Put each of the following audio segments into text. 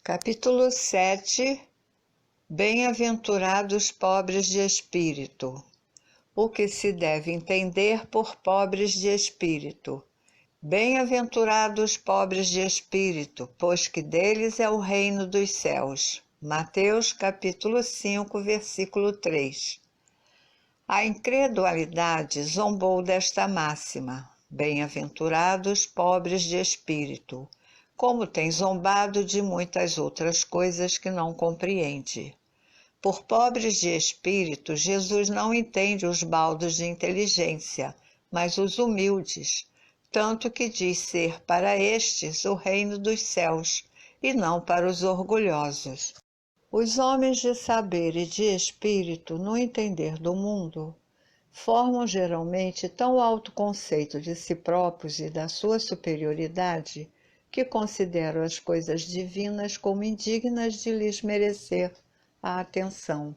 Capítulo 7. Bem-aventurados pobres de espírito. O que se deve entender por pobres de espírito? Bem-aventurados pobres de espírito, pois que deles é o reino dos céus. Mateus capítulo 5, versículo 3. A incredulidade zombou desta máxima: bem-aventurados pobres de espírito, como tem zombado de muitas outras coisas que não compreende. Por pobres de espírito, Jesus não entende os baldos de inteligência, mas os humildes, tanto que diz ser para estes o reino dos céus, e não para os orgulhosos. Os homens de saber e de espírito, no entender do mundo, formam geralmente tão alto conceito de si próprios e da sua superioridade, que consideram as coisas divinas como indignas de lhes merecer a atenção.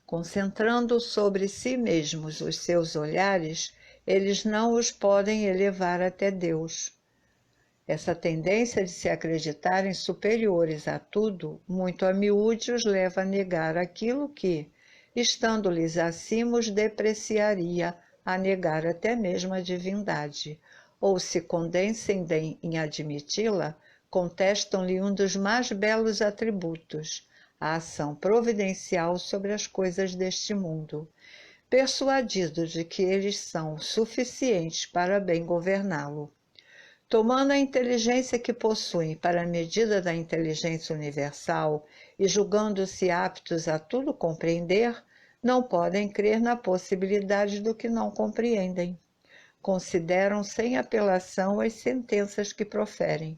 Concentrando sobre si mesmos os seus olhares, eles não os podem elevar até Deus. Essa tendência de se acreditarem superiores a tudo, muito a miúde, os leva a negar aquilo que, estando-lhes acima, os depreciaria, a negar até mesmo a divindade, ou se condescendem em admiti-la, contestam-lhe um dos mais belos atributos, a ação providencial sobre as coisas deste mundo, persuadidos de que eles são suficientes para bem governá-lo. Tomando a inteligência que possuem para a medida da inteligência universal e julgando-se aptos a tudo compreender, não podem crer na possibilidade do que não compreendem. Consideram sem apelação as sentenças que proferem.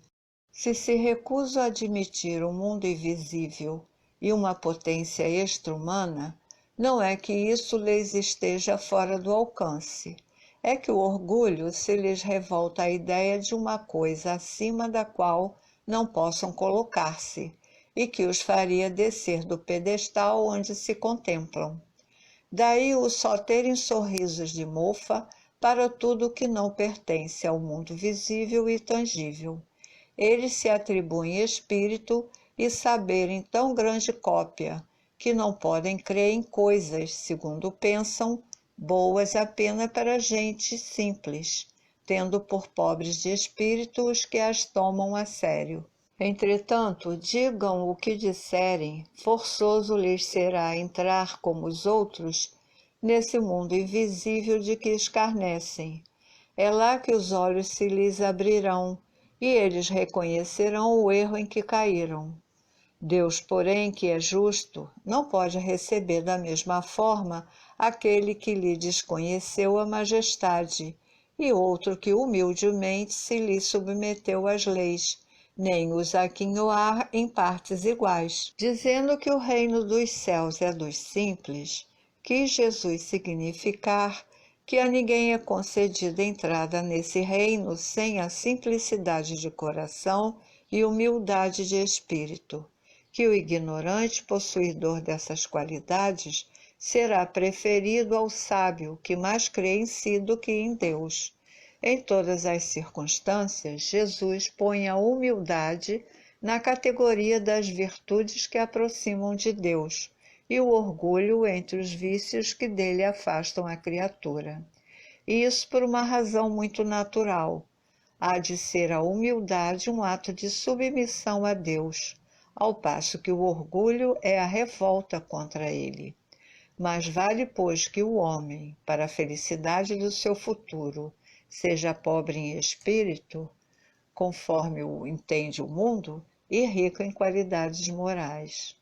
Se recusam a admitir um mundo invisível e uma potência extra-humana, não é que isso lhes esteja fora do alcance. É que o orgulho se lhes revolta à ideia de uma coisa acima da qual não possam colocar-se e que os faria descer do pedestal onde se contemplam. Daí o só terem sorrisos de mofa para tudo que não pertence ao mundo visível e tangível. Eles se atribuem espírito e saber em tão grande cópia, que não podem crer em coisas, segundo pensam, boas apenas para gente simples, tendo por pobres de espírito os que as tomam a sério. Entretanto, digam o que disserem, forçoso lhes será entrar como os outros nesse mundo invisível de que escarnecem. É lá que os olhos se lhes abrirão e eles reconhecerão o erro em que caíram. Deus, porém, que é justo, não pode receber da mesma forma aquele que lhe desconheceu a majestade e outro que humildemente se lhe submeteu às leis, nem os aquinhoar em partes iguais. Dizendo que o reino dos céus é dos simples, quis Jesus significar que a ninguém é concedida entrada nesse reino sem a simplicidade de coração e humildade de espírito, que o ignorante possuidor dessas qualidades será preferido ao sábio que mais crê em si do que em Deus. Em todas as circunstâncias, Jesus põe a humildade na categoria das virtudes que aproximam de Deus, e o orgulho entre os vícios que dele afastam a criatura. E isso por uma razão muito natural. Há de ser a humildade um ato de submissão a Deus, ao passo que o orgulho é a revolta contra ele. Mas vale, pois, que o homem, para a felicidade do seu futuro, seja pobre em espírito, conforme o entende o mundo, e rico em qualidades morais.